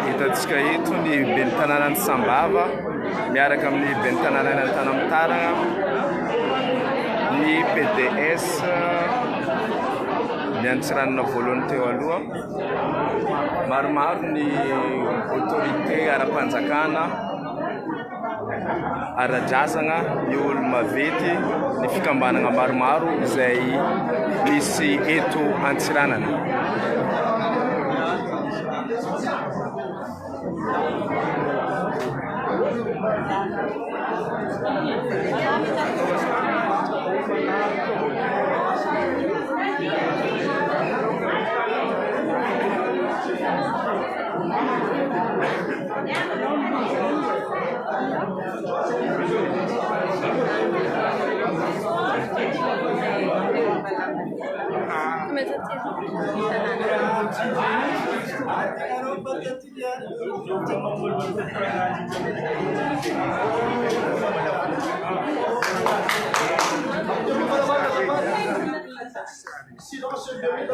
Hitantsika eto ny ben'ny tanànan'ny Sambava miaraka amin'ny ben'ny tanànan'ny Antanamintaragna, ny PDS niantsiranana voalohany teo aloha, maromaro ny autorité ara-panjakana ara-drazana, ny olo mavety, ny fikambanana maromaro izay misy eto Antsiranana.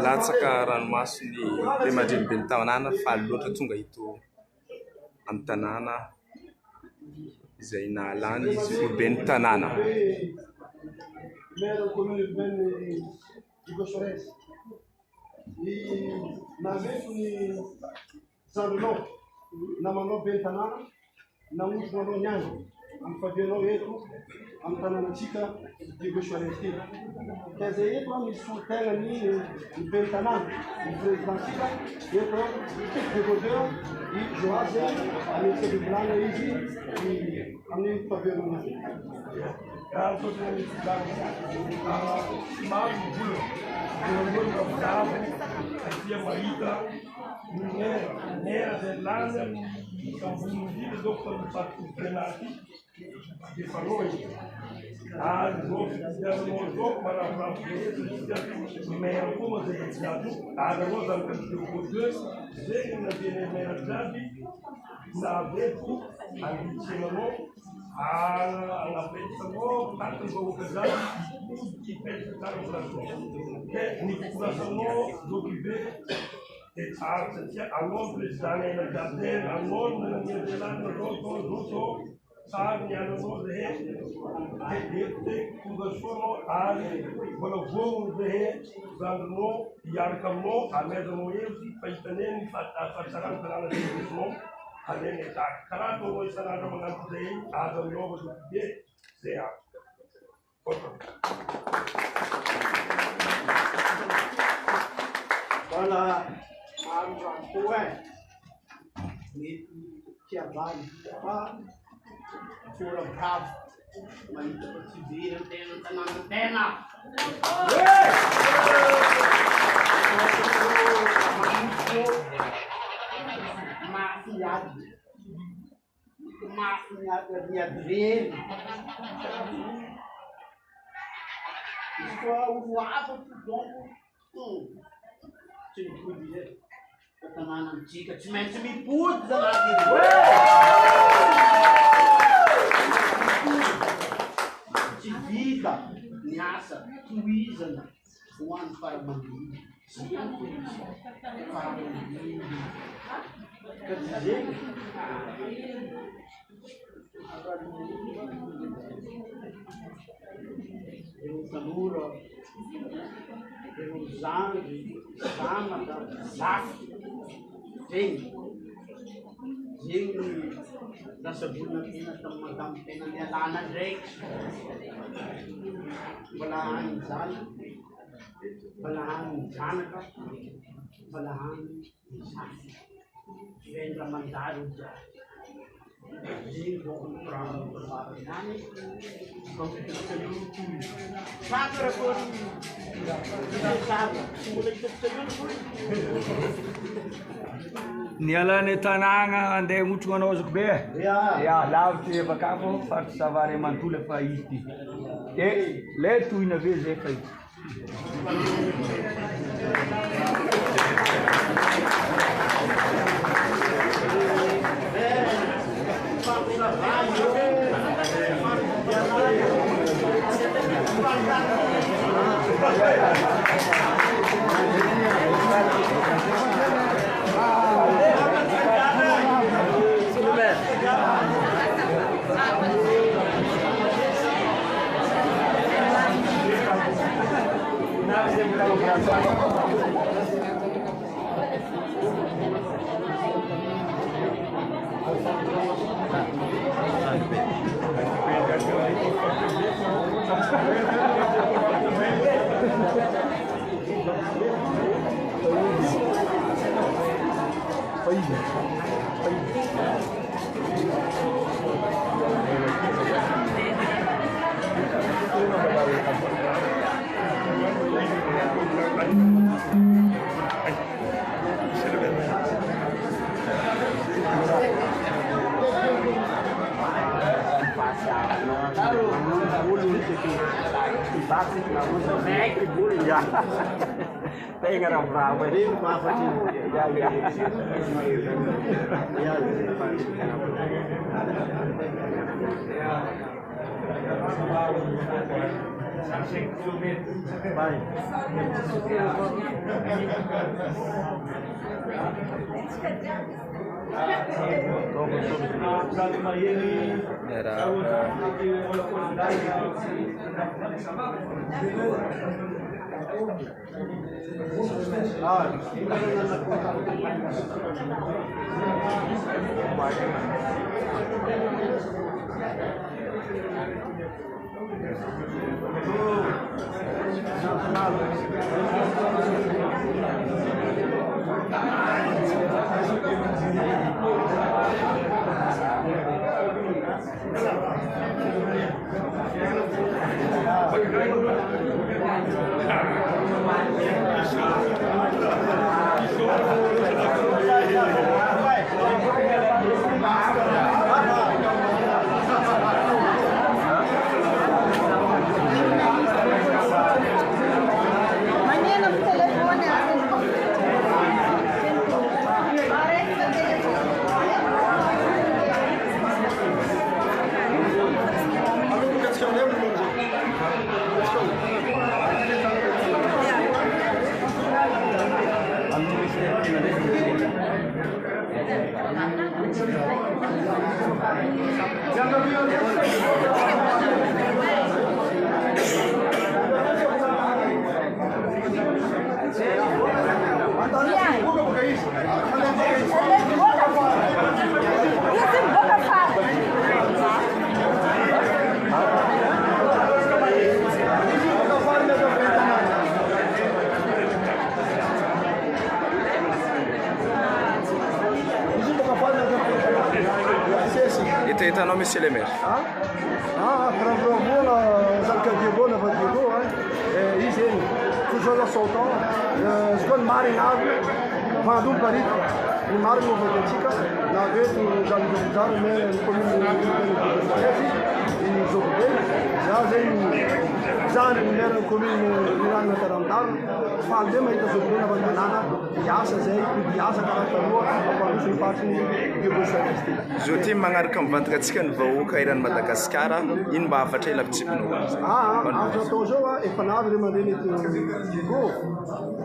Latsaka ranomasony be mandreny ben'ny tanàna faly loatra tonga ito amin'ny tanàna izay nahalany izy ho ben'ny tanàna. Namanao ben'ny tanàna, namonjy manao niandro amin'ny fabianao eto amin'ny tanànatsika Digosoarez ty. Ka zay eto misy solotena ny ben'ny tanàna, ny présidentsika eto déposeur i Joas amin'ny sebibilana izy amin'ny fabianao niandro. Raha sotra ny maro vola, voalohany ravodavo, atia mahita nera zay lana ambonindrindra zao fa mifampitopenaty efa roy ary zao fidianao zao maravoravo be maire koa zay jiaby ary anao zany ka déposeur zay nabeny maire jiaby naveto andritsenanao anapesanao taty vahoaka zany hipetraka tsara volasao ke nikolasanao zokibe et tsara satria anao président ena garder anao nananiavelana zao tsara niananao rehetra de kongasoanao ary mbola voagny rehetra zandrinao hiaraka aminao amezanao hevitsy fahitane ny fahatsarany tanàna zezinao aleny ezaka karaha ataonao isan'andro magnano zay azo miova zokibe zay aby. Voilà, ouais, mais qui a valu pas pour le brave, mais il faut se dire antena. Máquina dia dele. Isso é o lado do dono. Sim, podia. Eu também não tinha, mas me pude lá de vida, nessa, tuísa, voando para o mundo, para o mundo. Quer dizer, eu tanuro, eu zangue, samada, saf, vem nasa bulan na tamadam pinangyalana Rex, balahan sana, balahan sanaka, balahan saf, vem ramandaro dyan. Nialany tanàgna andeha otrona anao zako be. Ya, lavitra efa kafo faritra Savary Mantolo efa izy ty. Le tohina ve zay fa izy. Tenga era bravo, ele não vai fazer. Vai. Hitanao monsieur le maire. Karahabola zakagevoana vadilo izy eny toujours sautant zgony marigny avy mandolo barity ny marigny ovakatsika na veto zalozavojary me commune izobe za zegny zany maire commune Miranina Tarantar falle mahita zobena vandanana iasa zay iasa karaha taloha ampanosy fatriny biobosalisty Zo ty magnaraka mivantaka antsika ny vahoaka iran'ny Madagasikara, ino mba hafatra ela pitsipinao azy? Azo atao zao efa navy re mandeha nety go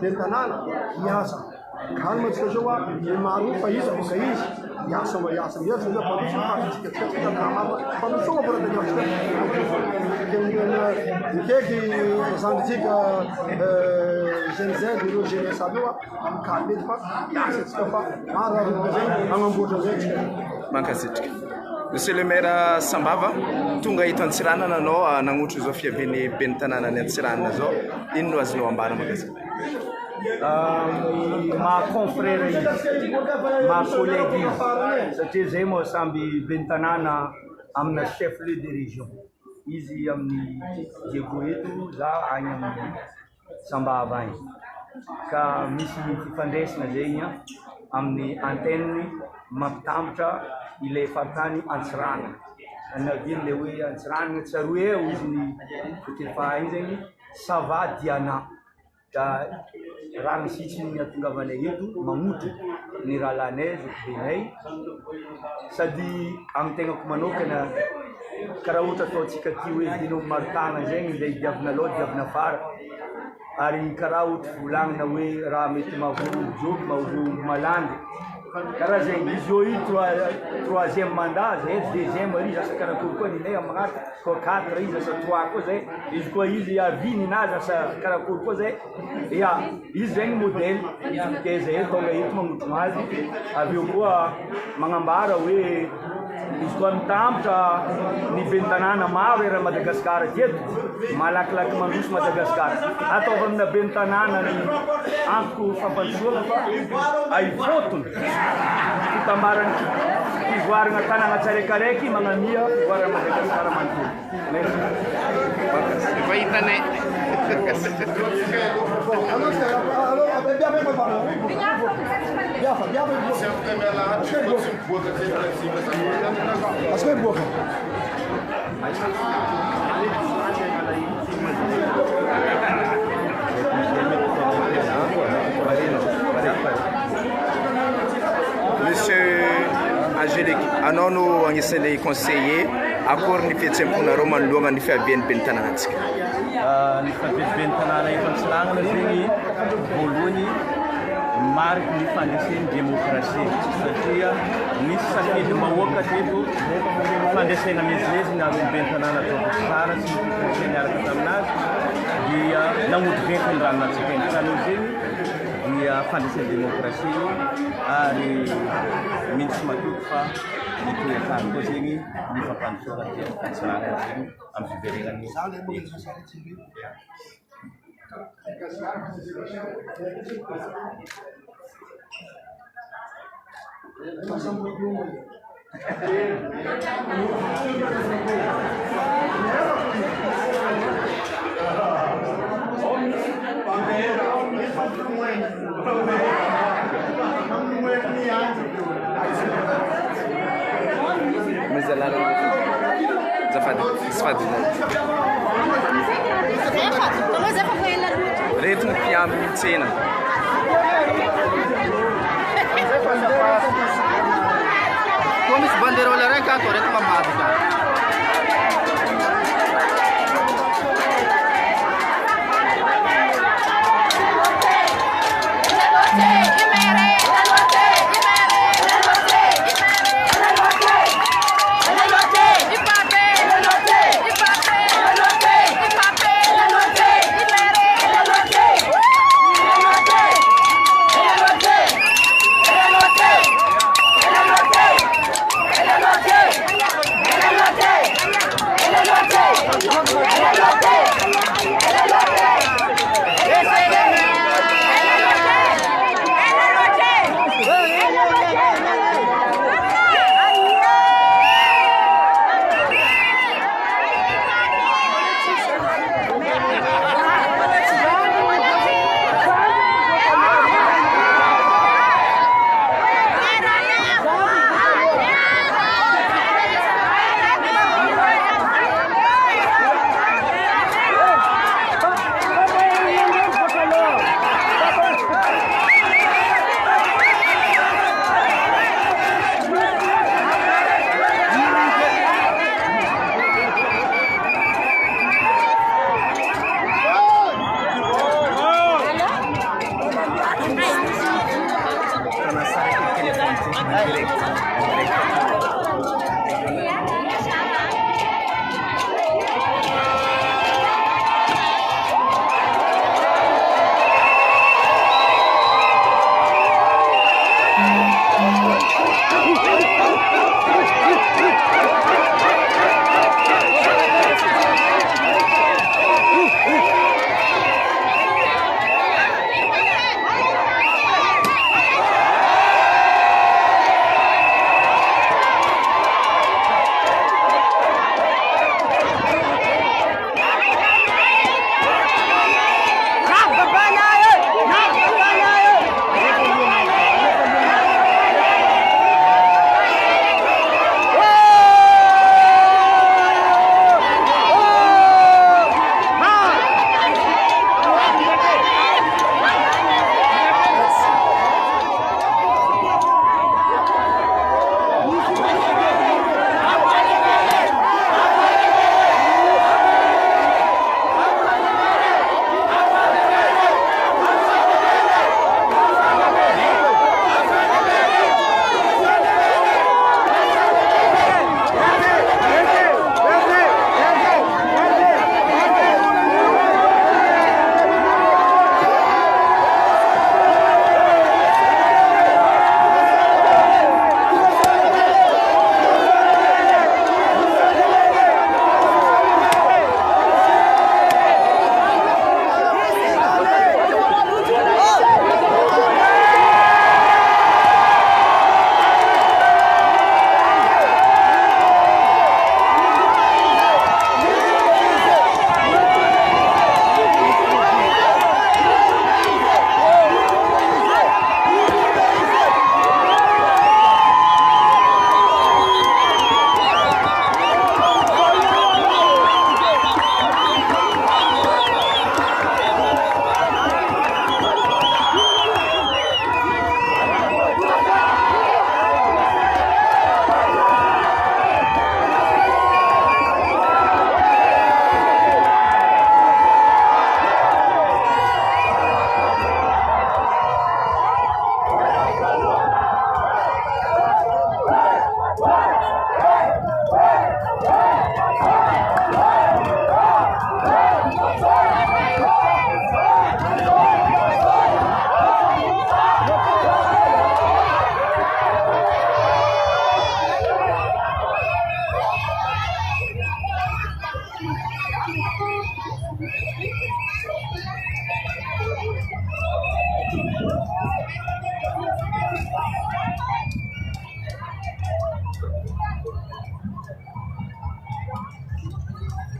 le tanàna iasa kalma antsika zao ny maro fa izy boka izy iasa mba iasa miasa zao panosy fatritsika panosona boradaniasika mikeky zandritsika GNZ ireo GNS aby io kalmety fa iasa atsika fa maro zay agnamboatra zay tsika Mankasitrika. Monsieur le maire Sambava, tonga eto Antsiranana anao nagnotro zao fiaviany ben'ny tanàna ny Antsiranana zao, ino no azonao ambara mahakasika? maha-confrère izy, maha-collègue izy satria zay moa samby ben'ny tanàna amina chef lieu de région. Izy amin'ny Diego eto, za any amin'ny Sambava agny. Ka misy fifandraisana zegny amin'ny antenne mampitambatra ilay faritany Antsirana. Anaviny le hoe Antsirana tsaroe eo izy ny fotefa igny zegny Sava Diana. Da raha misitsy ny atongavanay eto mamoto ny rahalanay zokibenay sady amin'ny tegnako manokana karaha ohatra ataontsika ty hoe dino marotagna zegny ilay diavina loha diavina fara ary karaha ohatra volagnina hoe raha mety mahavojoby mahavojo malandy karaha zegny izy io troisième mandat zay deuxième izy asa karakory koa ninay amagnaty koa 4 izy asa 3 koa zay izy koa izy aviny nazy asa karakory koa zay ya izy zegny modèle izy miteza eto tonga eto magnotro azy avy eo koa magnambara hoe izy koa mitambatra ny ben'ny tanàna maro era Madagasikara teto malakilaky mandroso Madagasikara ataova amina ben'ny tanàna ny antoko fampandrosoana fa ahifotony fitambarany fivoarana tanàna tsaraikaraiky magnamia fivoarana Madagasikara manontolo. Efa hitanay. Acho boa. Monsieur Angélique, anao no agnisan'ny conseiller akory ny fihetsemponareo manoloana ny fiavian'ny ben'ny tanànatsika. Ny fiavian'ny tanàna eto Antsiranana zegny voalohany mariky ny fandraisan'ny démocratie satria misy safidy mahoaka teto fandraisana mezilezina amin'ny ben'ny tanàna atao tsara sy ny niaraka taminazy dia nagnody venty ny ranonatsika intsano zegny dia fandraisan'ny démocratie io ary miditsy matoky fa ny toetrano koa zegny ny fampandrosoana ty Antsiranana zegny amin'ny fiverenany Reto ny mpiamby tsena. Kung misy banderola rin ka, reto mamado ka.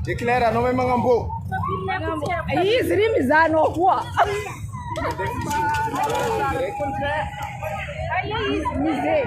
Declara nome mangambo. Aí zrimizano kwa. Aí mize.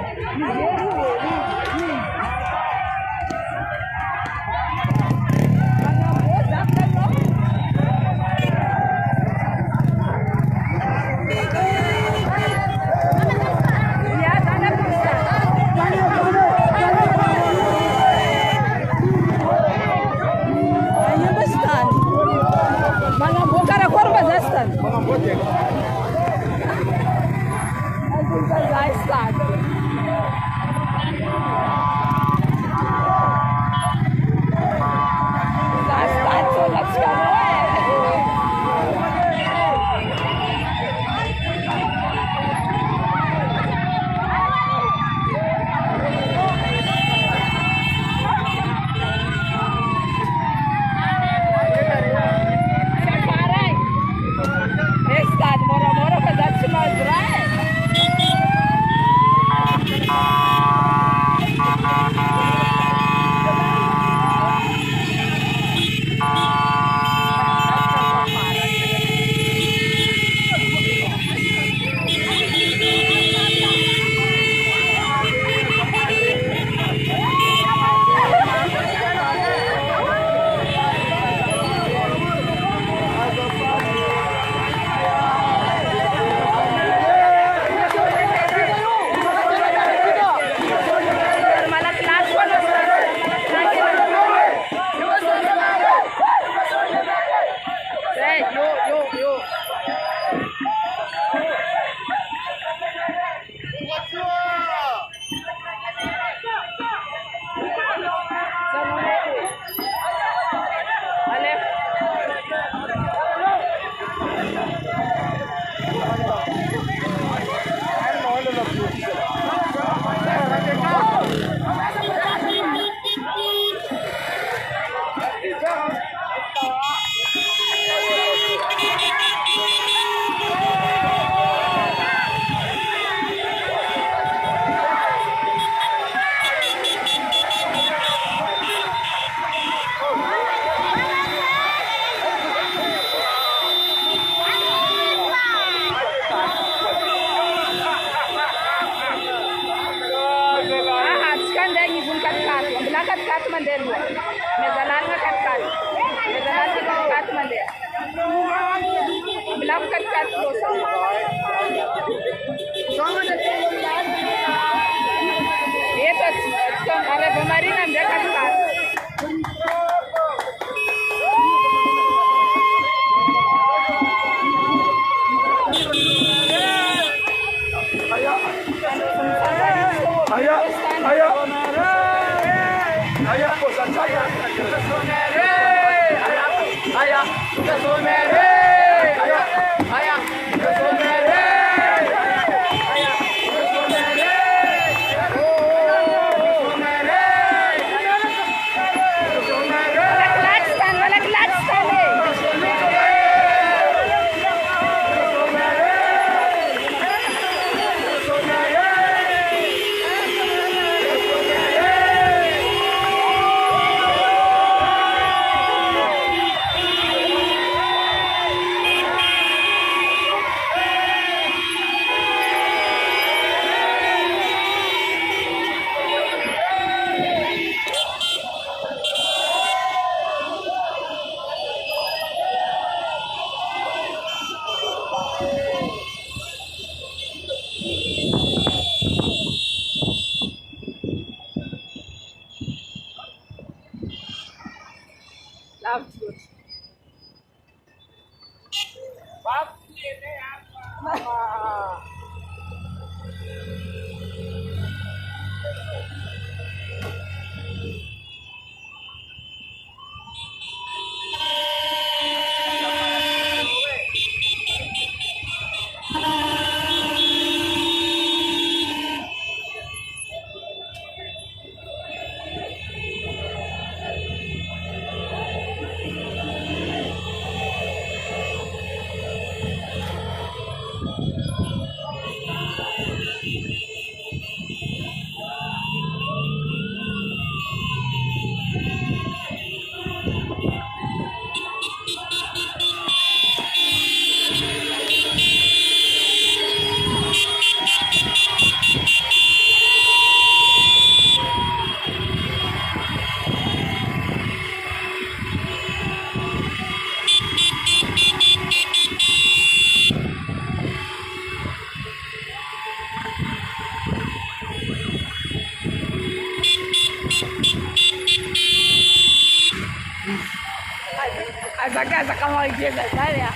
Asa kama wajeza sana.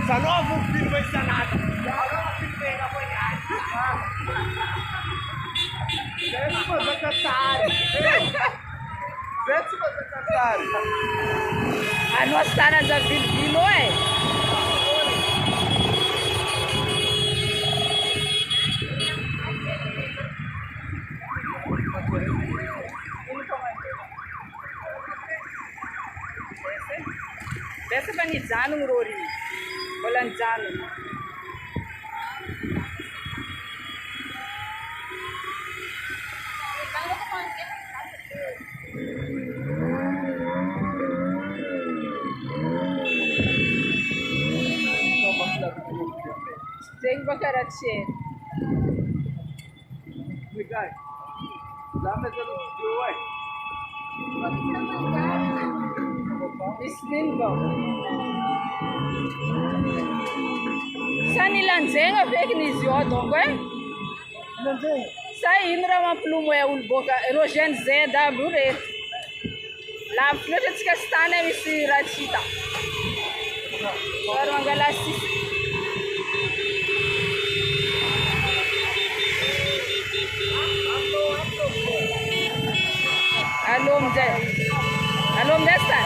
Sanovo filho vai sanado. A nossa sana za vilo é. Dessa vanizano ngurori. Bolanzano. Tem bacarache. Isningo. Sani lanzenga fake ni ziodo, eh? Sai indra ma plumo é ulboka erogen ZW re. La flota tika stana misi rachita. Ora mangalasi. Alom desta.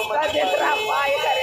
Cadê trabalho, cara?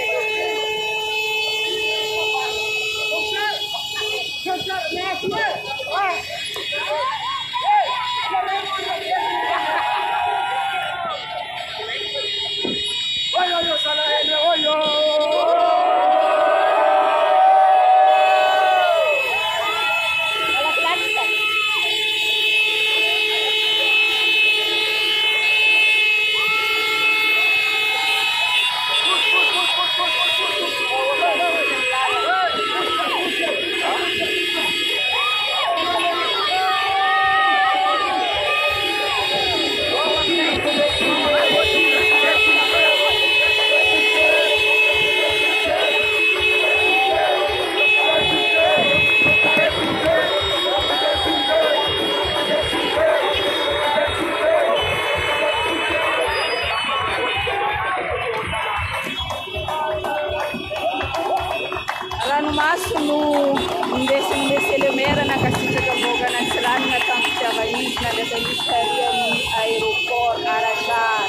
Ranomaso no Ndeselemeira na Casita da Boga na cidade na Campo de Havaí na Desanistaria no aeroporto Arajá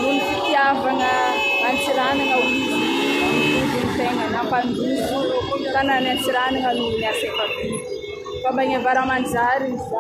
não ficava na cidade na Ulizi tudo tem na Panduso lá na cidade na Luna Sepapi para para manjar isso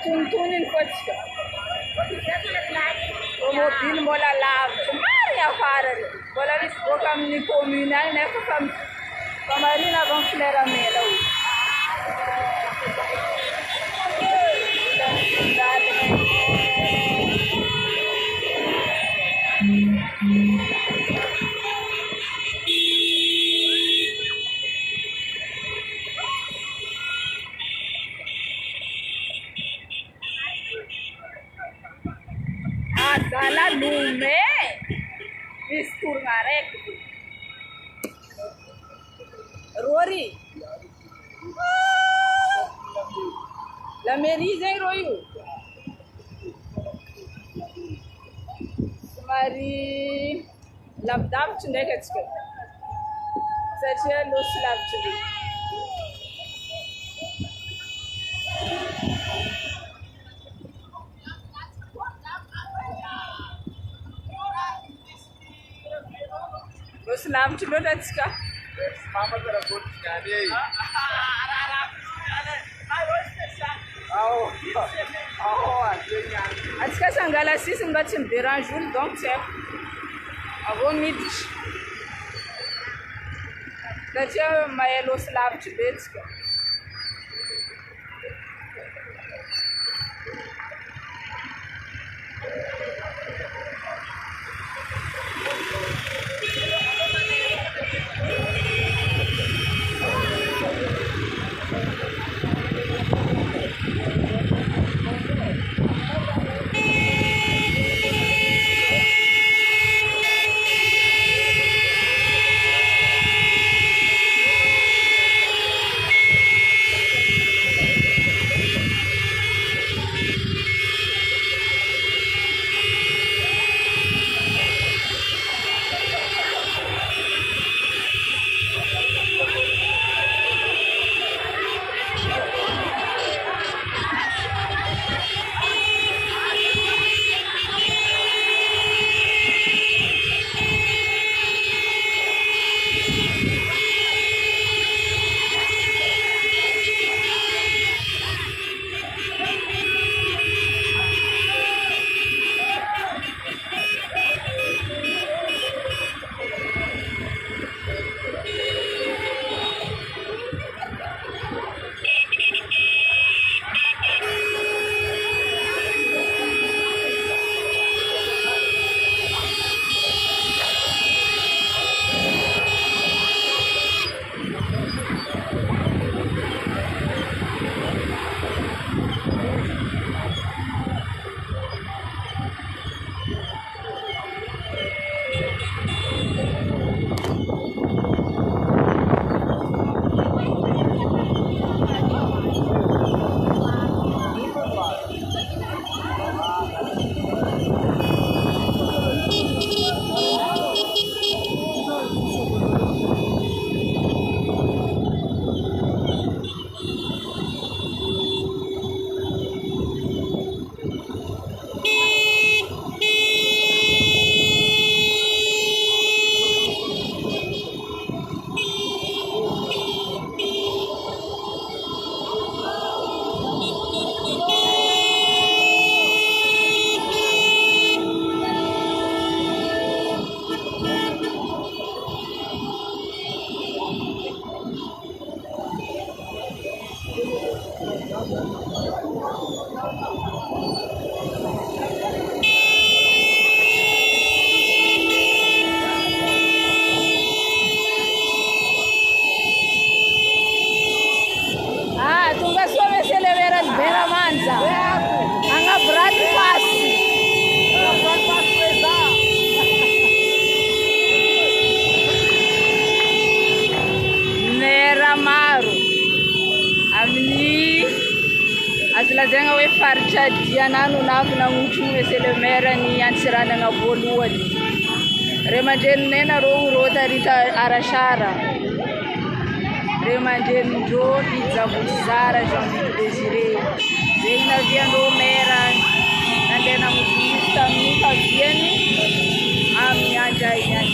tuntunin kotsika. Mobile mbola lavitra mary afarany. Mbola misy boaka amin'ny commune any nefa fa marina avy amin'ny flera mena io. Adala lume, mistur ngarek. Rory, la mairie zeng royu. Mari labdam cunde kecil. Saya los lab cunde. Selamat dulu dan sekarang. Selamat berabot sekali. Aska sanggala sih sempat sembiranjul dong cek. Aku mid. Kerja maelo selamat dulu sekarang. Lazenga hoe faritra dianano navina ngotro monsieur le maire ny antsiranana voalohany. Re mandreninena ro Rotarita Arasara. Re mandrenindrô Idzavozara Jean-Luc Désiré. Zegny naviandrô maire nandeha nangotro misy tamin'ny kaviany amin'ny andra igny.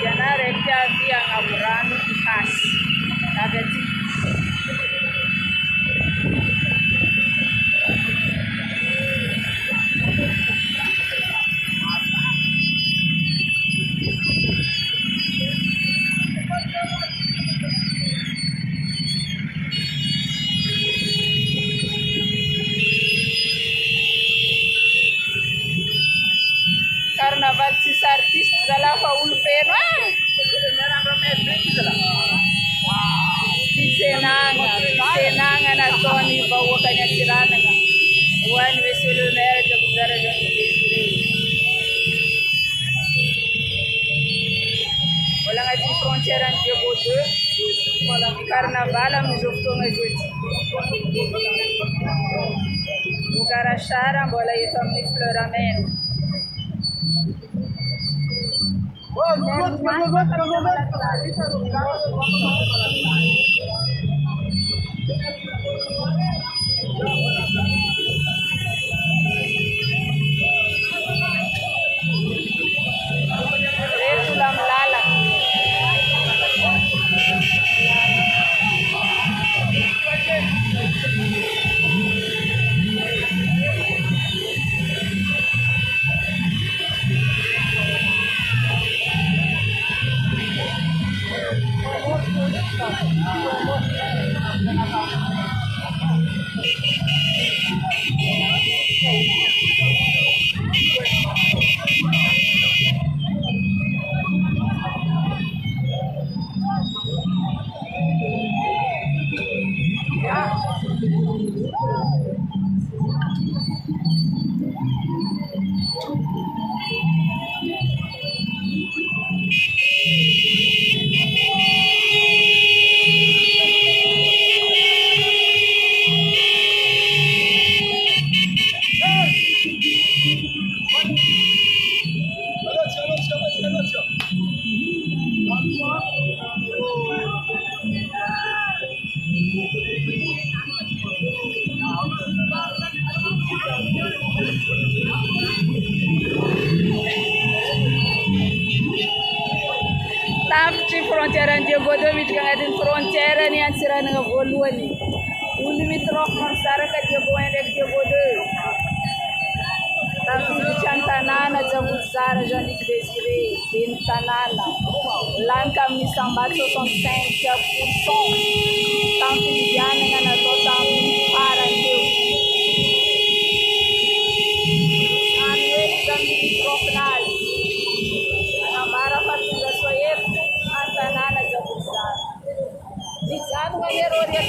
Diana Rekiavi Angamurano Kasi. Nagati. Carnaval sis artista dalla Paul Peno. Senanga na Tony bawa kanya sirana nga. Wan Monsieur le maire de Bugara de wala nga di frontière en Diego 2. Wala carnaval am jofto nga jeudi. Bugara Shara wala ito ni Florameno. Tapti frontiera Diego 2 mitka ngatin frontiera ni ansira nga voluani. Ulimitrok mansara ka Diego endek Diego 2. Tapi Chantanana Jabuzara Jean-Luc Désiré Bentanana Lanka Misambat 65%. Tanto Diana nga natotang para Deus. Anuel Jamitrok nal. Namara patunga soyep Chantanana Jabuzara. Dizado nga error ya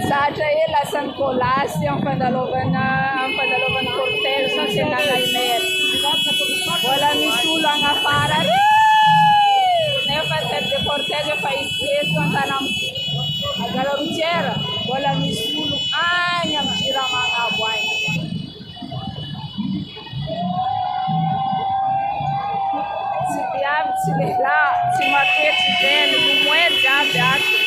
Saja ela san kolasi ang pandaloban cortez sa sinangay mer. Wala misulang nga para. de cortege faz isso antanam agora ruchera bola misulu anya mjira manga bwana se lá se matete vendo no moeda aberto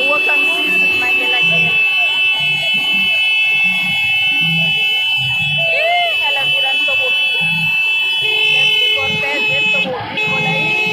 vou cansar de manhã aqui ela virando todo de cortege todo bola aí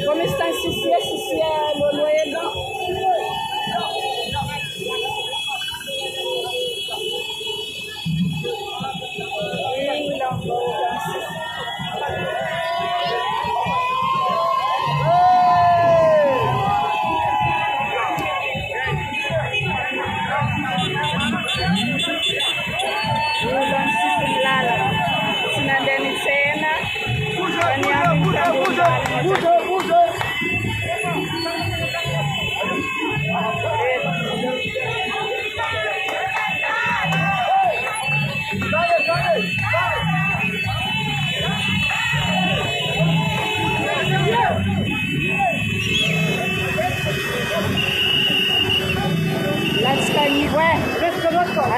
Come sta si è Loloedo?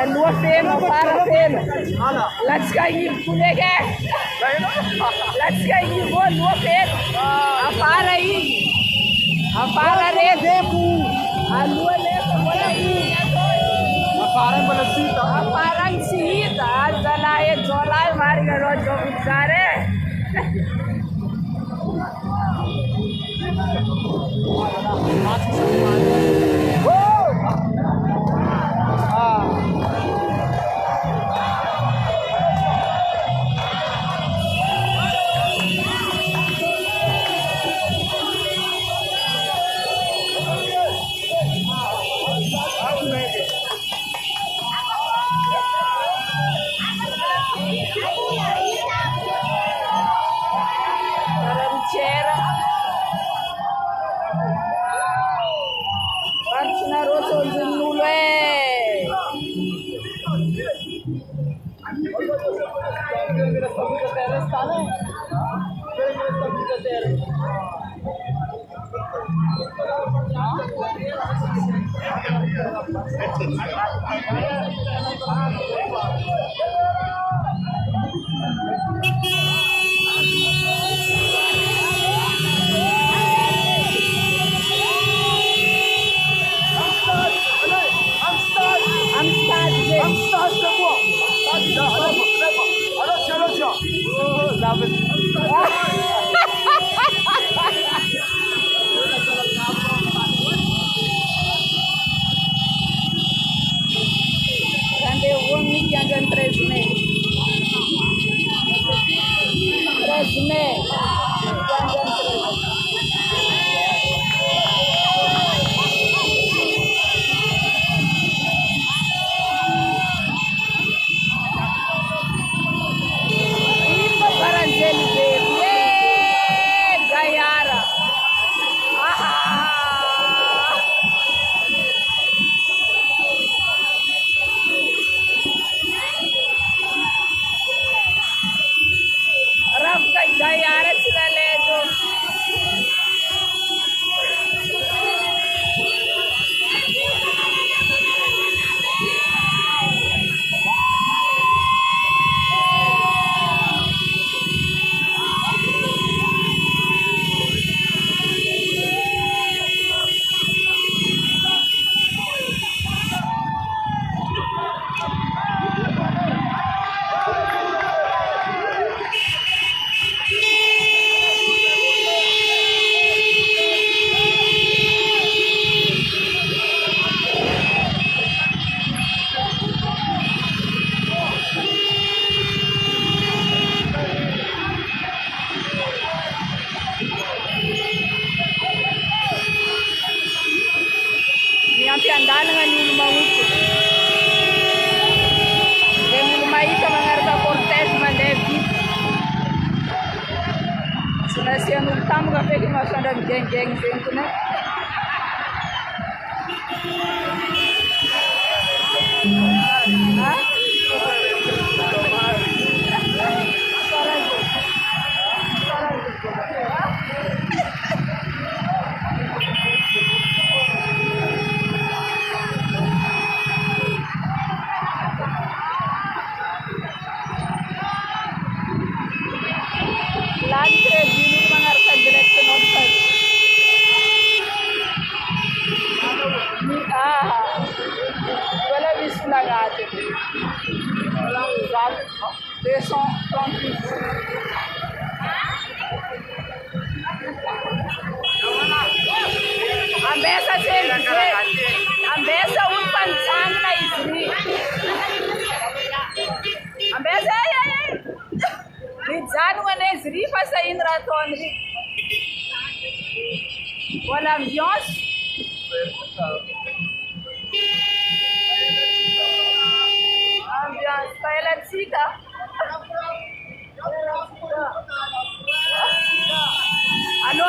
Alua feno, para feno. Let's go ir pulega. Let's go ir go alua feno. A para aí. A para redepo. Alua lesa wala Parang malasita. parang sihita jalai jolai mari garo jo bichare. Ranchera. Parchina roto zinule. Grande uomini che hanno 3 mesi. 3 mesi. Paranzelli baby, Gayara. Rabka Gayara sila lezo. Andana nga ni mahuto. Kaya lumaita mangarga Cortez mandevit. Sinasiyan utang ka peki masandang geng-geng sento na. Ha? Voilà, mais sous la rate. Voilà, 238. Ambessa ambessa un panzang na isri. Ambessa ay. Rizan wa na isri pa sa inraton ri. Wala ambiance. Ambiance Thailand-sika. Alo.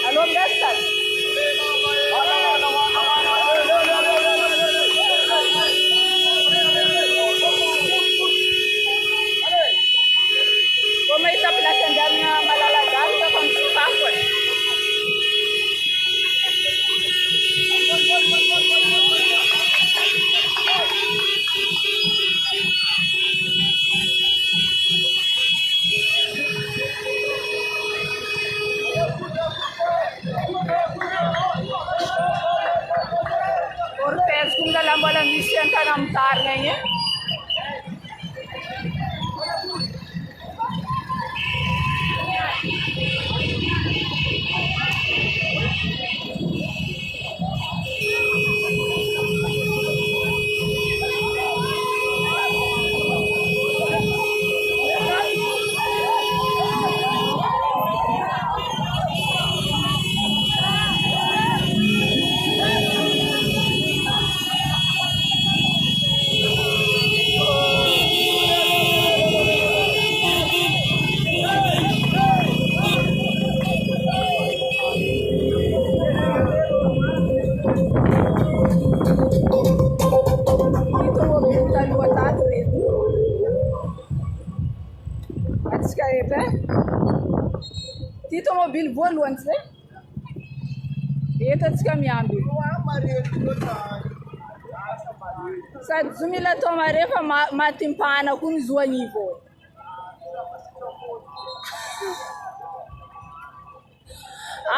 Alom dastan. Kung may isa pinasan dyan nga malalagal, kapag sipakon. antsika eto e. Ty tomobily voalohany tsy zay? Eto antsika miamby. Sady zo mila tao mare fa matimpahana koa ny zo anivo.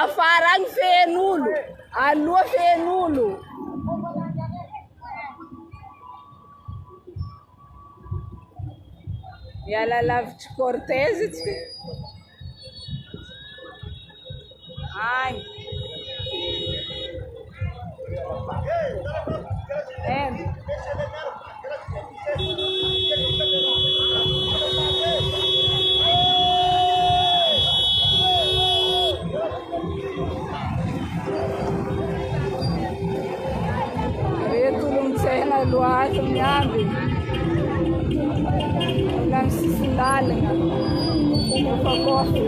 Afara agny fen'olo, aloha fen'olo. Miala lavitry cortège tsy. Agny. Tulungsena luato miambi. Lang sisindalinga. Kofa-kofa.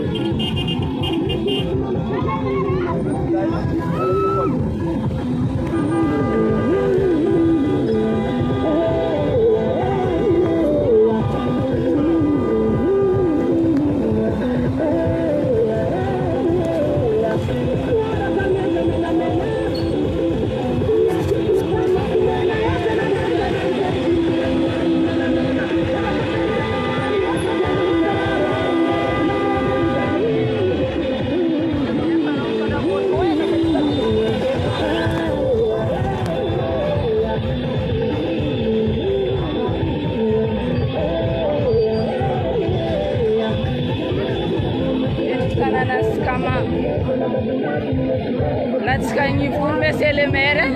Latsika gn'ivolo monsieur le maire.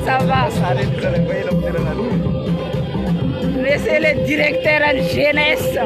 Ça va. Laissez le directeur en jeunesse.